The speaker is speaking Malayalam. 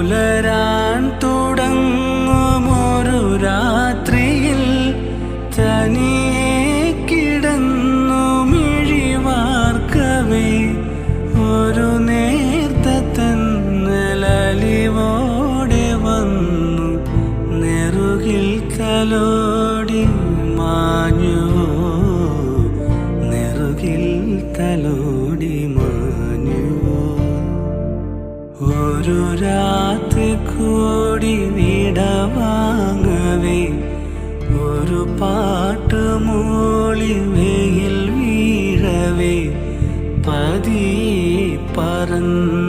പുലരാൻ തുടങ്ങുമൊരു രാത്രിയിൽ തനിയെ കിടന്നു മിഴിവാർക്കവേ ഒരു നേർത്ത തെന്നലലിവോടെ വന്നു നെറുകിൽ തലോടി മാഞ്ഞുവോ, നെറുകിൽ തലോടി മാഞ്ഞുവോ. ഒരു രാത്രി കൂടി വിടവാങ്ങവേ ഒരു പാട്ട് മൂളി വെയിൽ വീഴവേ പതിയെ പറന്നു